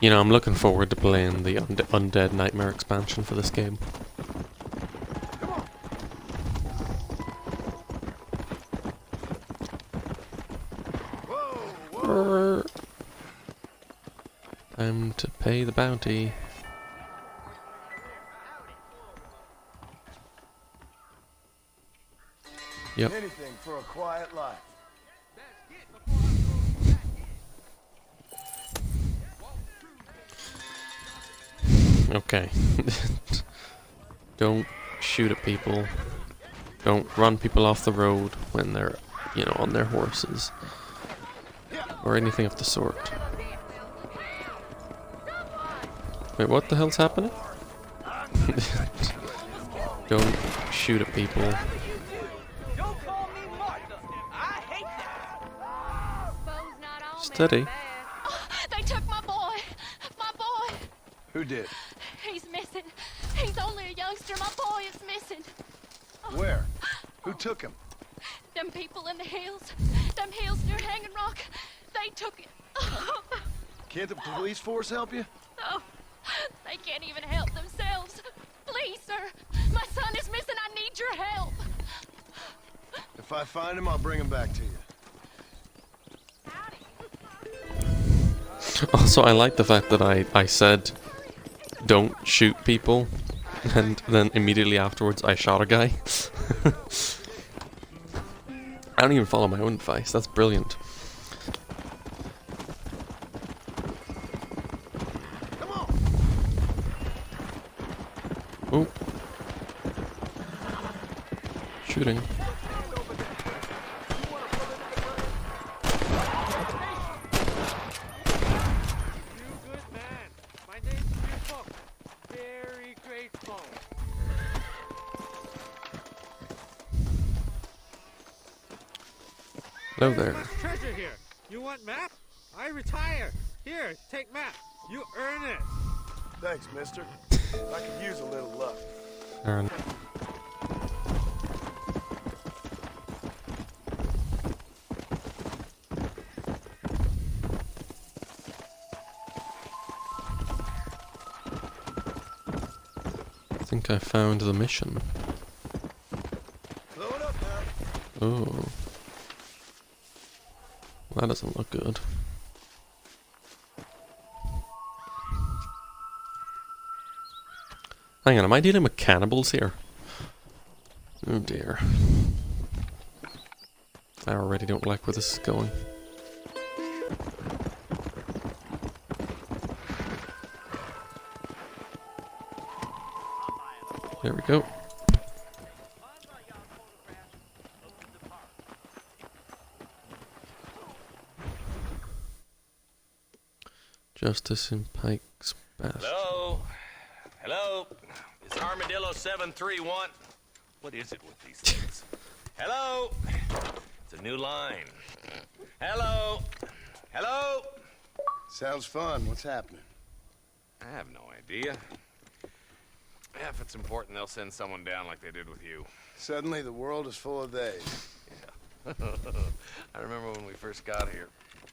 You know, I'm looking forward to playing the Undead Nightmare expansion for this game. Time to pay the bounty. Yep. Anything for a quiet life. Okay. Don't shoot at people. Don't run people off the road when they're, you know, on their horses. Or anything of the sort. Wait, what the hell's happening? Don't shoot at people. Steady. They took my boy. My boy. Who did? He's missing. He's only a youngster. My boy is missing. Where? Who took him? Them people in the hills. Them hills near Hanging Rock. They took it. Can't the police force help you? No. They can't even help themselves. Please, sir. My son is missing. I need your help. If I find him, I'll bring him back to you. Also, I like the fact that I said don't shoot people, and then immediately afterwards I shot a guy. I don't even follow my own advice. That's brilliant. Come on. Oh. Shooting. Hello there. There's treasure here. You want map? I retire. Here, take map. You earn it. Thanks, mister. I could use a little luck. Aaron. I think I found the mission. Blow it up now. Oh. That doesn't look good. Hang on, am I dealing with cannibals here? Oh dear. I already don't like where this is going. There we go. Justice in Pike's Bastion. Hello? Hello? It's Armadillo 731. What is it with these things? Hello? It's a new line. Hello? Hello? Sounds fun. What's happening? I have no idea. Yeah, if it's important, they'll send someone down like they did with you. Suddenly, the world is full of days. I remember when we first got here.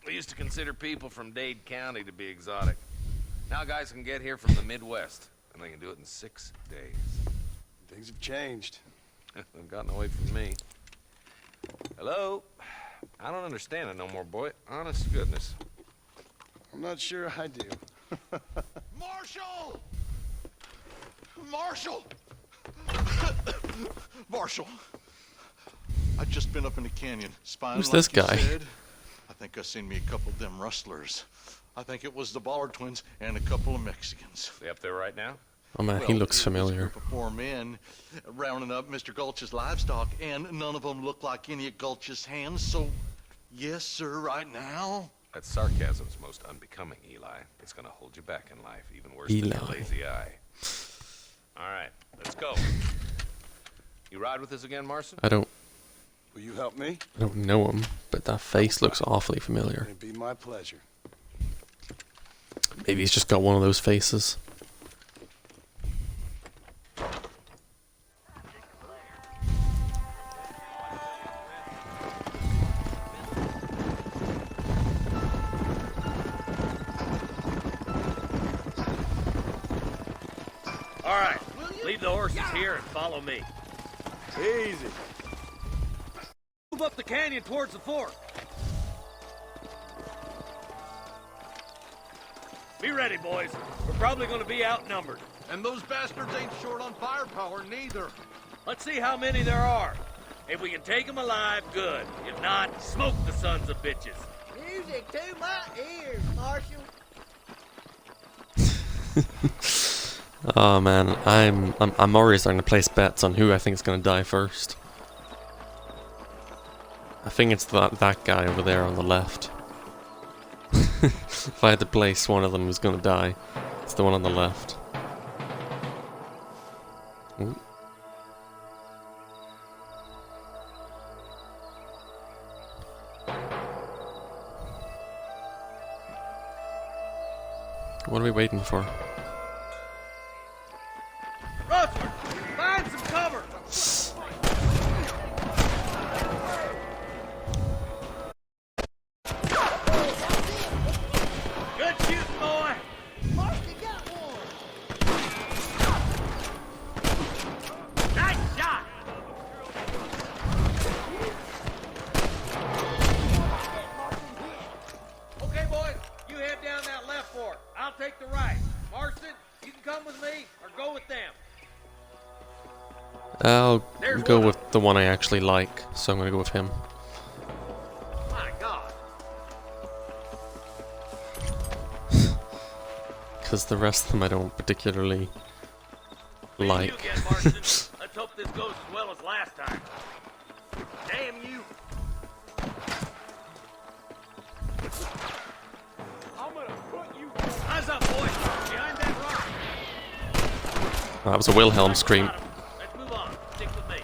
We used to consider people from Dade County to be exotic. Now guys can get here from the Midwest, and they can do it in 6 days. Things have changed. They've gotten away from me. Hello? I don't understand it no more, boy. Honest to goodness. I'm not sure I do. Marshall! Marshall! Marshall! I just been up in the canyon, spying Who's like this you guy? said. I think I seen me a couple of them rustlers. I think it was the Ballard twins and a couple of Mexicans. They up there right now? Oh man, he Well, looks it was a familiar. group of 4 men rounding up Mr. Gulch's livestock, and none of them looked like any of Gulch's hands, so yes, sir, right now. That sarcasm's most unbecoming, Eli. It's gonna hold you back in life, even worse than your Eli. lazy eye. All right, let's go. You ride with us again, Marson? I don't Will you help me? know him, but that face looks awfully familiar. It'd be my pleasure. Maybe he's just got one of those faces. horses here and follow me. Easy. Move up the canyon towards the fort. Be ready, boys. We're probably going to be outnumbered. And those bastards ain't short on firepower, neither. Let's see how many there are. If we can take them alive, good. If not, smoke the sons of bitches. Music to my ears, Marshal. Oh man, I'm already starting to place bets on who I think is gonna die first. I think it's that guy over there on the left. If I had to place one of them who's gonna die, it's the one on the left. Ooh. What are we waiting for? Rosford, find some cover! Good shooting, boy! Marshal got one. Nice shot! Okay, boys, you head down that left fork. I'll take the right. Marston, you can come with me or go with them. I'll There's go one. with the one I actually like, so I'm gonna go with him. My God. Because the rest of them I don't particularly You like. again, Marston. Let's hope this goes as well as last time. Damn you. I'm gonna put you. Eyes up, boys. Behind that rock. That was a Wilhelm scream. Let's move on. Stick with me.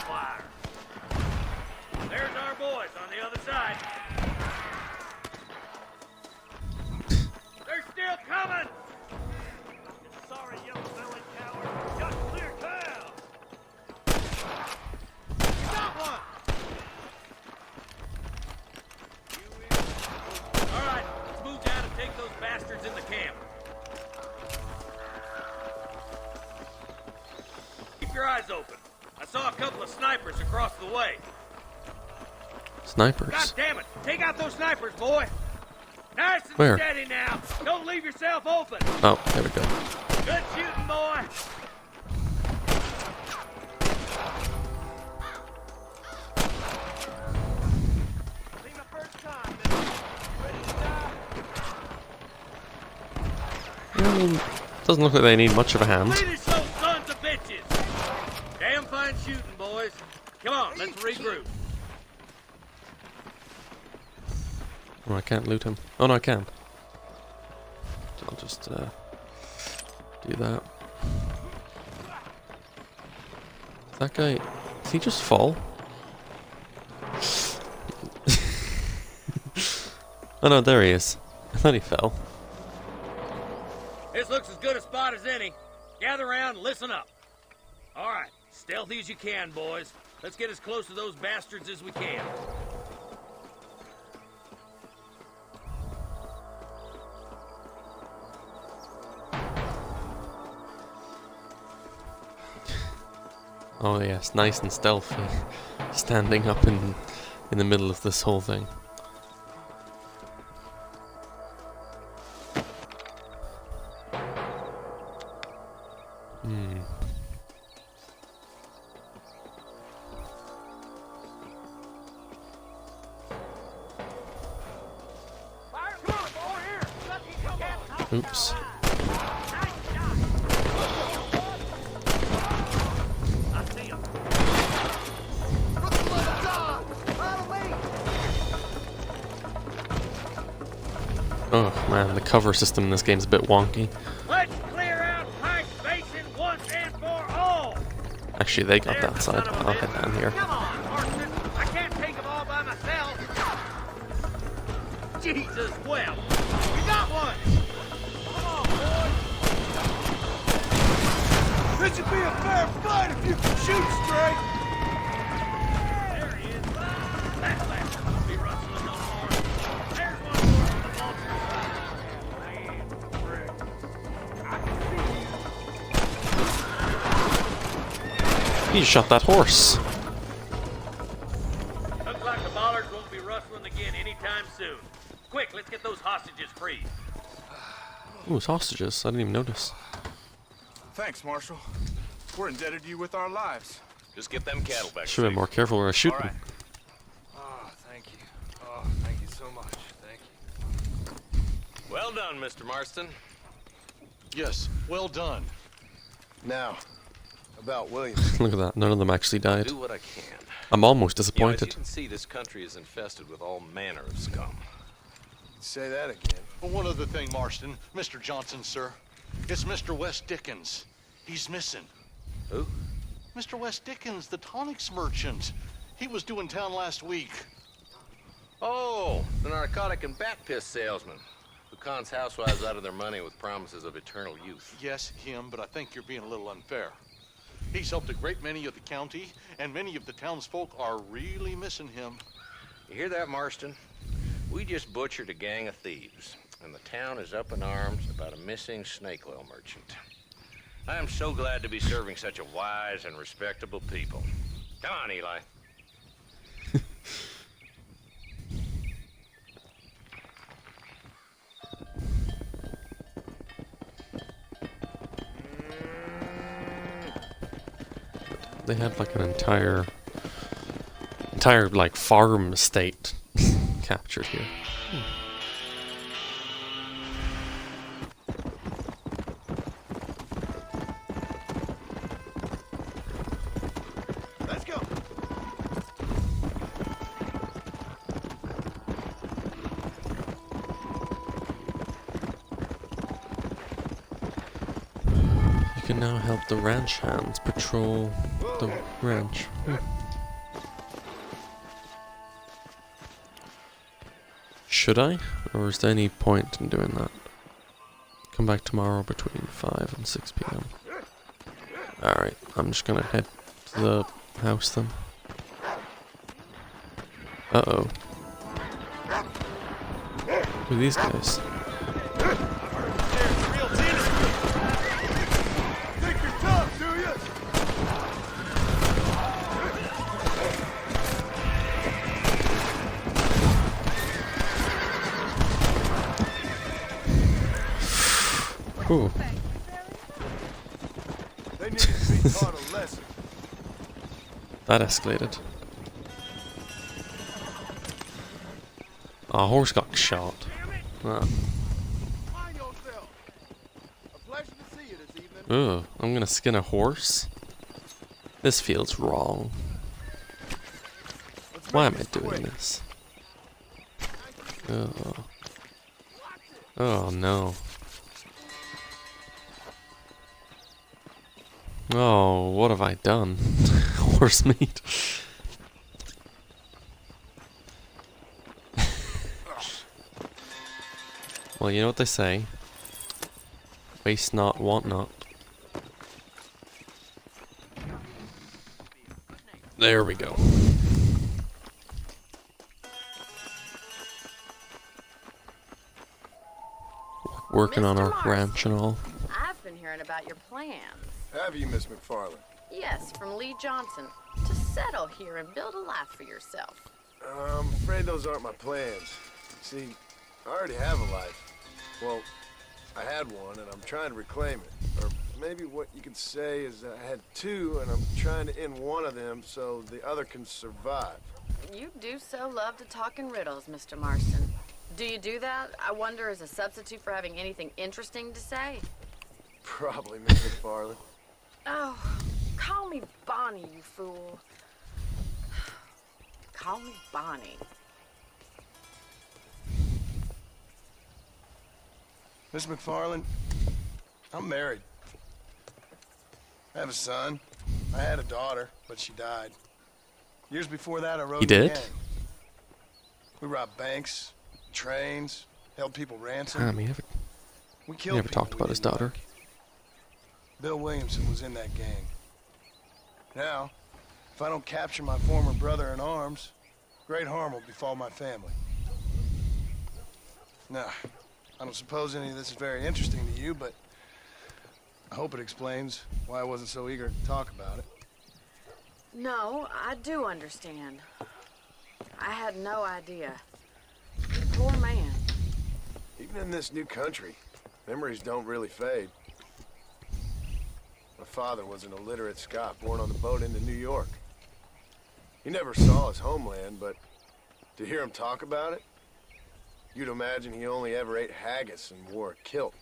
Fire. There's our boys on the other side. They're still coming. Sorry, yellow-bellied coward. Got clear town. You got one. All right, let's move down and take those bastards in the camp. Keep your eyes open. I saw a couple of snipers across the way. Snipers. God damn it! Take out those snipers, boy! Nice and Where? steady now. Don't leave yourself open. Oh, there we go. Good shooting, boy. Seen the first time, man. Ready to die? Doesn't look like they need much of a hand. Finish those sons of bitches! Damn fine shooting, boys. Come on, let's regroup. Oh, I can't loot him. Oh no, I can. I'll just do that. That guy, did he just fall? Oh no, there he is. I thought he fell. This looks as good a spot as any. Gather around and listen up. All right, stealthy as you can, boys. Let's get as close to those bastards as we can. Oh yes, nice and stealthy. Standing up in the middle of this whole thing. Oops. Oh man, the cover system in this game is a bit wonky. Let's clear out Pike Basin once and for all. Actually, they got There's that the side. son of a I'll bitch. head down here. Come on, Marston. I can't take them all by myself. Jesus, well, we got one. Come on, boys. This should be a fair fight if you can shoot straight. There he is. That bastard won't be rustling no more. There's one more from the vulture. He shot that horse. Looks like the bollards won't be rustling again anytime soon. Quick, let's get those hostages free. Ooh, it's hostages. I didn't even notice. Thanks, Marshal. We're indebted to you with our lives. Just get them cattle back. Should have been more careful where I shoot All them. right. Oh, thank you. Oh, thank you so much. Thank you. Well done, Mr. Marston. Yes, well done. Now, about Williams. Look at that. None of them actually died. Do what I can. I'm almost You know, as you disappointed. can see, this country is infested with all manner of scum. Say that again. But one other thing, Marston. Mr. Johnson, sir. It's Mr. West Dickens. He's missing. Who? Mr. West Dickens, the tonics merchant. He was due in town last week. Oh, the narcotic and bat piss salesman who cons housewives out of their money with promises of eternal youth. Yes, him, but I think you're being a little unfair. He's helped a great many of the county, and many of the townsfolk are really missing him. You hear that, Marston? We just butchered a gang of thieves, and the town is up in arms about a missing snake oil merchant. I am so glad to be serving such a wise and respectable people. Come on, Eli. They had like an entire like farm estate captured here. Let's go. You can now help the ranch hands patrol the ranch. Should I? Or is there any point in doing that? Come back tomorrow between 5 and 6 p.m. Alright, I'm just gonna head to the house then. Uh-oh. Who are these guys? Think you're tough, do you? Ooh. They need to be taught a lesson. That escalated. A horse got shot. Ah. Mind yourself. A pleasure to see you this evening. Ugh, I'm gonna skin a horse? This feels wrong. Let's Why am make I this doing quick. this? Ugh. Oh no. Oh, what have I done? Horse meat. Well, you know what they say. Waste not, want not. There we go. Working on our Mr. ranch and all. I've been hearing about your plans. Have you, Miss McFarland? Yes, from Lee Johnson. To settle here and build a life for yourself. I'm afraid those aren't my plans. See, I already have a life. Well, I had one, and I'm trying to reclaim it. Or maybe what you could say is I had two, and I'm trying to end one of them so the other can survive. You do so love to talk in riddles, Mr. Marston. Do you do that, I wonder, as a substitute for having anything interesting to say? Probably, Miss McFarland. Oh, call me Bonnie, you fool. Call me Bonnie. Miss McFarland, I'm married. I have a son. I had a daughter, but she died. Years before that, I rode He in a did? gang. We robbed banks, trains, held people ransom. Damn, he never, We he killed never people talked we about his didn't daughter. like. Bill Williamson was in that gang. Now, if I don't capture my former brother in arms, great harm will befall my family. Now, I don't suppose any of this is very interesting to you, but I hope it explains why I wasn't so eager to talk about it. No, I do understand. I had no idea. Poor man. Even in this new country, memories don't really fade. My father was an illiterate Scot born on the boat into New York. He never saw his homeland, but to hear him talk about it, you'd imagine he only ever ate haggis and wore a kilt.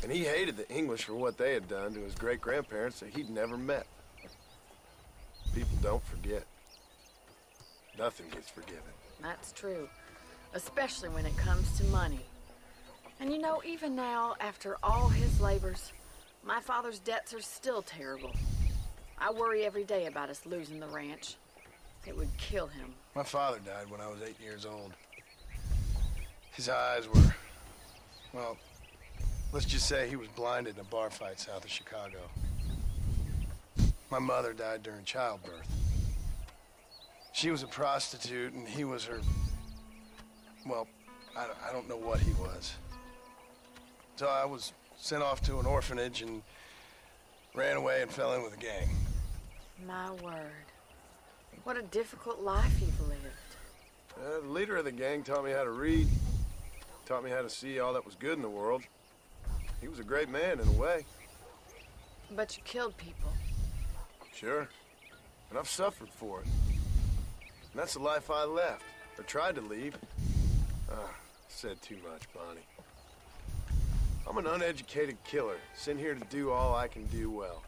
And he hated the English for what they had done to his great-grandparents that he'd never met. People don't forget. Nothing gets forgiven. That's true. Especially when it comes to money. And you know, even now, after all his labors, my father's debts are still terrible. I worry every day about us losing the ranch. It would kill him. My father died when I was 8 years old. His eyes were, well, let's just say he was blinded in a bar fight south of Chicago. My mother died during childbirth. She was a prostitute and he was her, well, I don't know what he was. So I was sent off to an orphanage and ran away and fell in with a gang. My word. What a difficult life you've lived. The leader of the gang taught me how to read, taught me how to see all that was good in the world. He was a great man in a way. But you killed people. Sure. And I've suffered for it. And that's the life I left, or tried to leave. Said too much, Bonnie. I'm an uneducated killer, sent here to do all I can do well.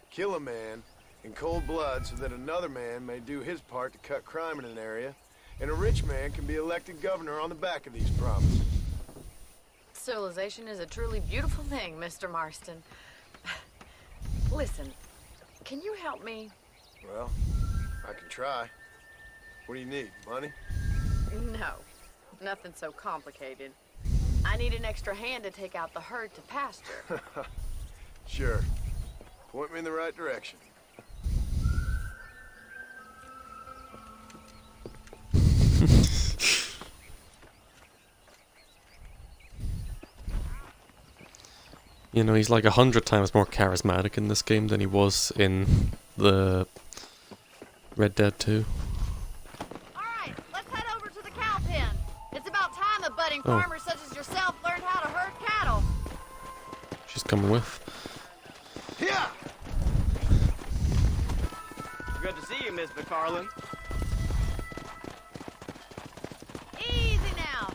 Kill a man in cold blood so that another man may do his part to cut crime in an area, and a rich man can be elected governor on the back of these promises. Civilization is a truly beautiful thing, Mr. Marston. Listen, can you help me? Well, I can try. What do you need, money? No, nothing so complicated. I need an extra hand to take out the herd to pasture. Sure. Point me in the right direction. You know, he's like 100 times more charismatic in this game than he was in the Red Dead 2. Alright, let's head over to the cow pen. It's about time a budding farmer such as yourself learned how to herd cattle. She's coming with. Yeah! Good to see you, Miss McFarland. Easy now.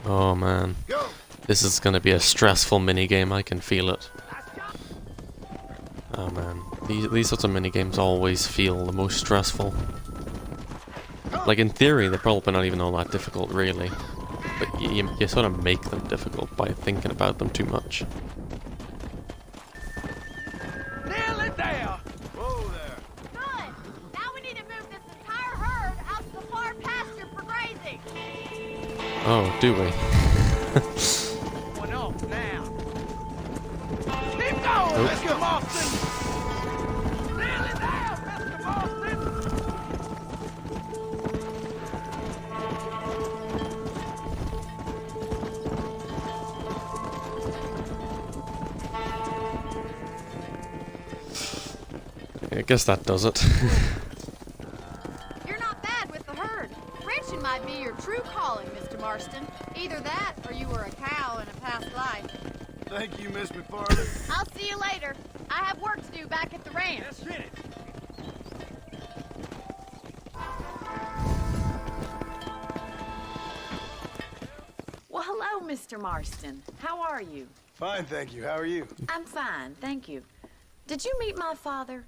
Oh man. Go! This is gonna be a stressful minigame, I can feel it. Oh man. These sorts of minigames always feel the most stressful. Like in theory, they're probably not even all that difficult really. But you sort of make them difficult by thinking about them too much. Nearly there! Whoa there! Good. Now we need to move this entire herd out to the far pasture for grazing. Oh, do we? One off now. Keep going, Mr. Marston! Nearly there, Mr. Marston! I guess that does it. You're not bad with the herd. Ranching might be your true calling, Mr. Marston. Either that, or you were a cow in a past life. Thank you, Miss McFarland. I'll see you later. I have work to do back at the ranch. Let's hit it. Well, hello, Mr. Marston. How are you? Fine, thank you. How are you? I'm fine, thank you. Did you meet my father?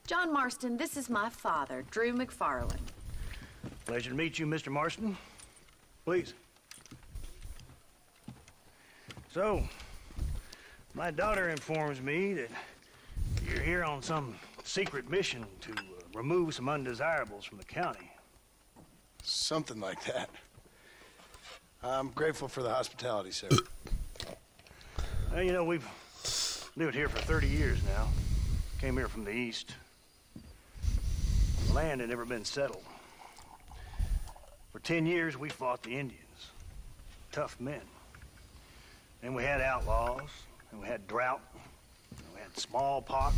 John Marston, this is my father, Drew McFarland. Pleasure to meet you, Mr. Marston. Please. So, my daughter informs me that you're here on some secret mission to remove some undesirables from the county. Something like that. I'm grateful for the hospitality, sir. Well, you know, we've lived here for 30 years now. Came here from the east. The land had never been settled. For 10 years, we fought the Indians. Tough men. Then we had outlaws, We had drought. We had smallpox.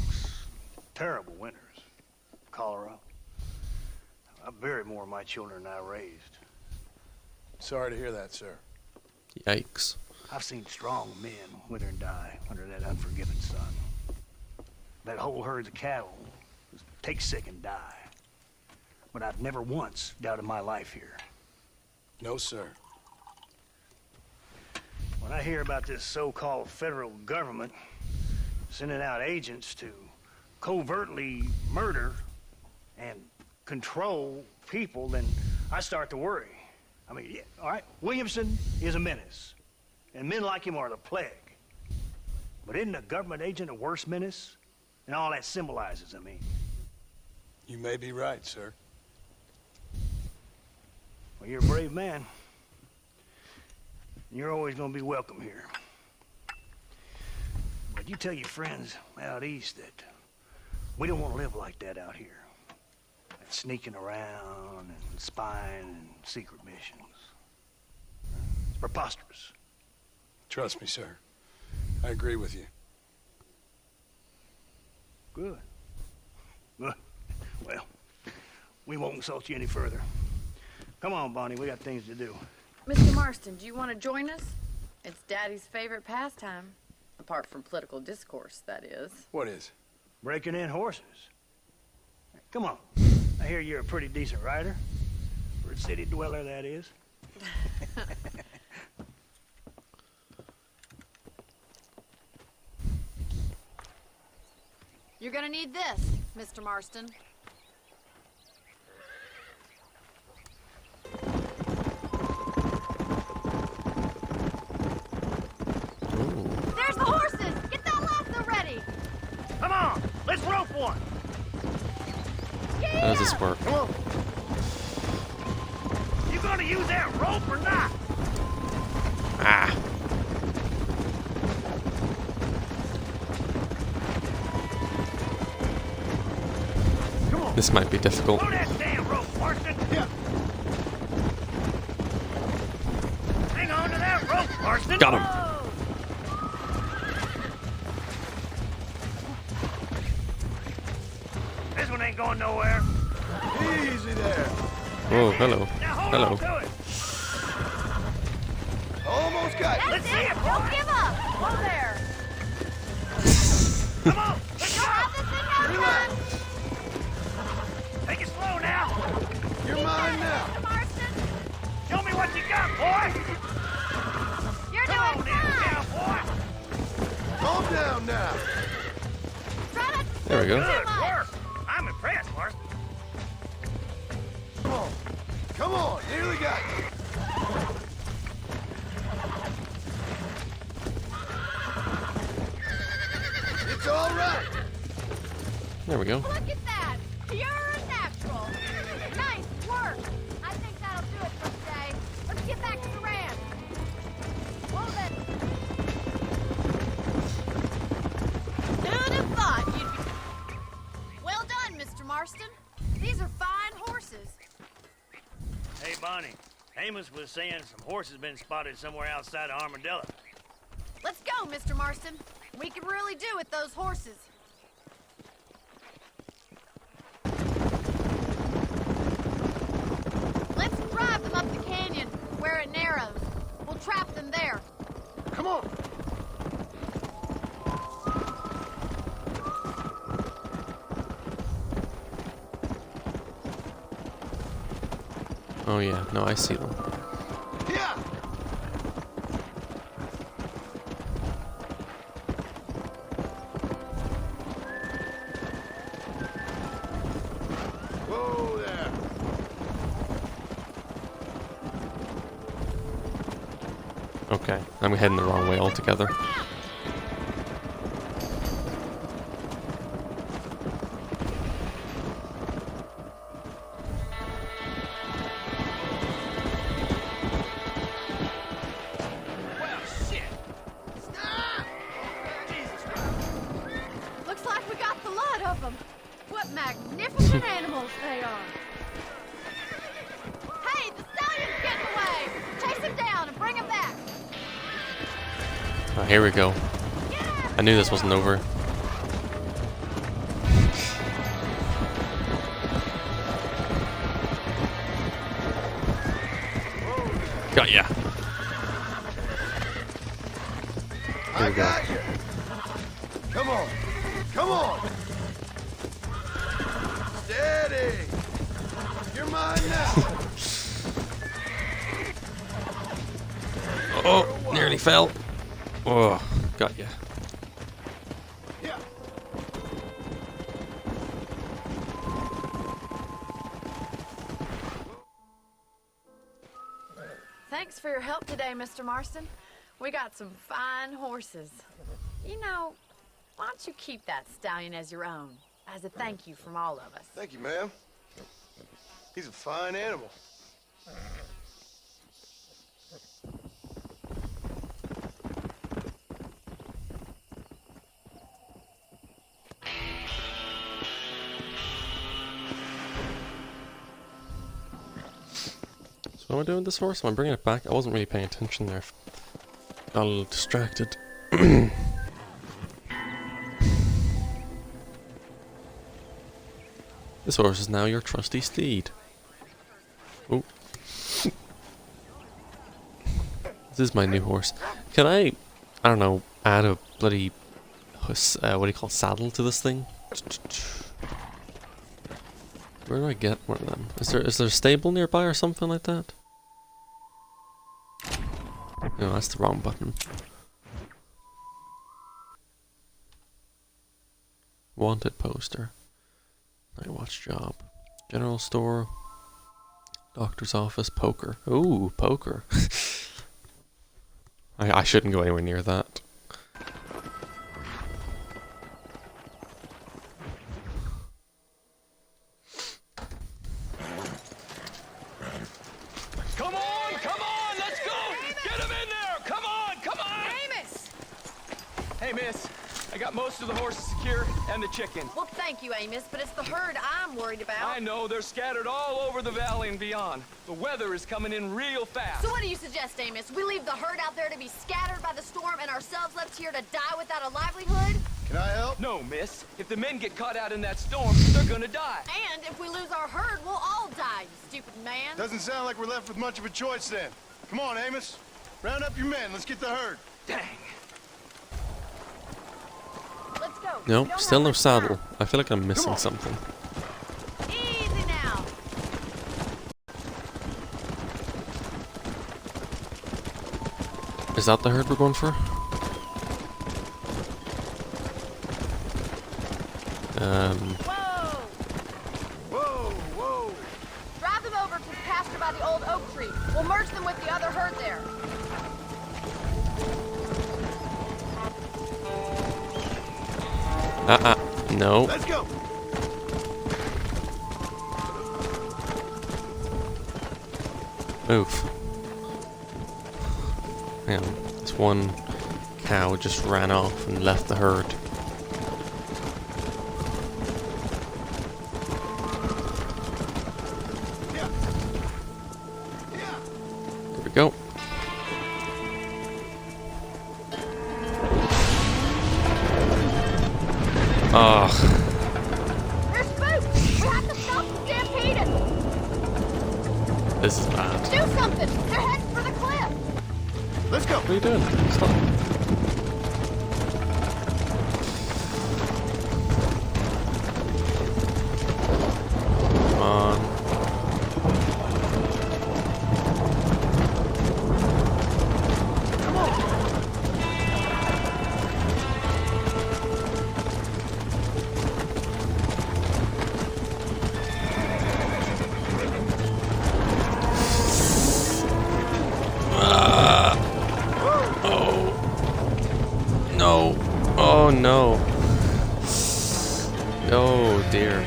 Terrible winters. Cholera. I buried more of my children than I raised. Sorry to hear that, sir. Yikes. I've seen strong men wither and die under that unforgiving sun. That whole herds of cattle just take sick and die. But I've never once doubted my life here. No, sir. When I hear about this so-called federal government sending out agents to covertly murder and control people, then I start to worry. I mean, yeah, all right, Williamson is a menace, and men like him are the plague. But isn't a government agent a worse menace? And all that symbolizes, I mean. You may be right, sir. Well, you're a brave man. And you're always gonna be welcome here. But you tell your friends out east that we don't want to live like that out here. That sneaking around and spying and secret missions. It's preposterous. Trust me, sir. I agree with you. Good. Good. Well, we won't insult you any further. Come on, Bonnie, we got things to do. Mr. Marston, do you want to join us? It's Daddy's favorite pastime. Apart from political discourse, that is. What is? Breaking in horses. Come on. I hear you're a pretty decent rider. For a city dweller, that is. You're gonna need this, Mr. Marston. Ooh. There's the horses! Get that lasso ready! Come on, let's rope one. How does this work? Come on. You gonna use that rope or not? Ah. This might be difficult. Pull that damn rope, Marston. Yeah. Hang on to that rope, Marston. Got him. This one ain't going nowhere. Easy there. Oh, hello. Now hold Hello. on to it. Almost got you. That's it! Don't give up! Whoa there! Come on, let's You'll go. have this thing out Relax. done! Take it slow now. You're Keep mine that, now. Mr. Marston! Show me what you got, boy. You're Come on, doing then, fine! cowboy. Calm down now. Try not to There we go. too Good much. work. I'm impressed, Marston. Come on. Come on. Nearly got you. It's all right. There we go. Look at that! You're a natural! Nice work! I think that'll do it for today. Let's get back to the ranch. Move it! Who'd have thought you'd be... Well done, Mr. Marston. These are fine horses. Hey, Bonnie. Amos was saying some horses been spotted somewhere outside of Armadillo. Let's go, Mr. Marston. We can really do with those horses. Let's drive them up the canyon where it narrows. We'll trap them there. Come on. Oh yeah, no, I see them. Yeah. Whoa there. Okay, I'm heading the wrong way altogether. Looks like we got the lot of them. What magnificent animals they are. Hey, the stallion's getting away. Chase him down and bring him back. Oh, here we go. Get I knew this wasn't over. Got ya. Here we go. got you. Come on. Come on. Steady. You're mine now. Oh, nearly fell. Oh, got ya. Yeah. Thanks for your help today, Mr. Marston. We got some fine horses. You know, why don't you keep that stallion as your own, as a thank you from all of us? Thank you, ma'am. He's a fine animal. So what am I doing with this horse? Am I bringing it back? I wasn't really paying attention there. Got a little distracted. This horse is now your trusty steed. Oh. This is my new horse. Can I don't know, add a bloody, what do you call it, saddle to this thing? Where do I get one of them? Is there a stable nearby or something like that? No, that's the wrong button. Wanted poster. Night watch job. General store. Doctor's office. Poker. Ooh, poker. I shouldn't go anywhere near that. Come on, let's go! Get him in there! Come on! Amos! Hey, miss. I got most of the horses secure and the chicken. Well, thank you, Amos, but it's the herd I'm worried about. I know, they're scattered all over the valley and beyond. The weather is coming in real fast. So what do you suggest, Amos? We leave the herd out there to be scattered by the storm and ourselves left here to die without a livelihood? Can I help? No, miss. If the men get caught out in that storm, they're gonna die. And if we lose our herd, we'll all die, you stupid man. Doesn't sound like we're left with much of a choice then. Come on, Amos. Round up your men. Let's get the herd. Dang. Let's go. Nope, We don't still have no much saddle. time. I feel like I'm missing on. something. Easy now. Is that the herd we're going for? Whoa! Whoa, whoa. Drive them over to the pasture by the old oak tree. We'll merge them with the other herd there. No. Let's go. Move. Man, this one cow just ran off and left the herd. Yeah. Yeah. There we go. Ugh. They're spooked. We have to stop them stampeding. This is bad. Do something. They're heading for the cliff. Let's go. What are you doing? Stop. Come on. No. Oh no. Oh dear.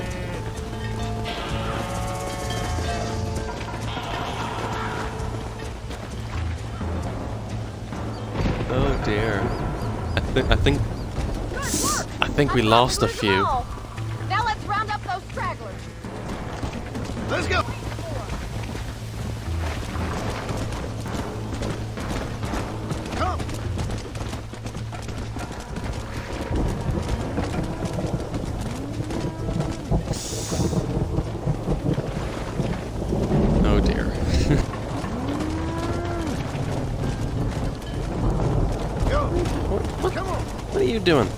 Oh dear. I think we lost a few. Now let's round up those stragglers. Let's go. Come. Come on. What are you doing?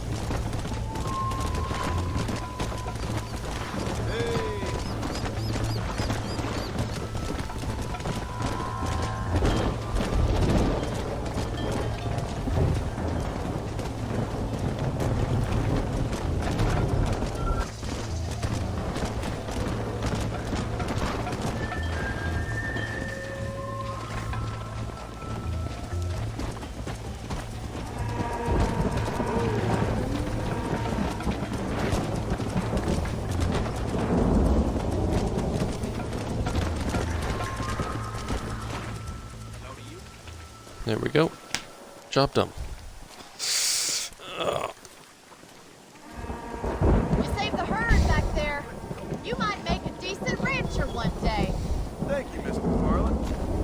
There we go. Job done.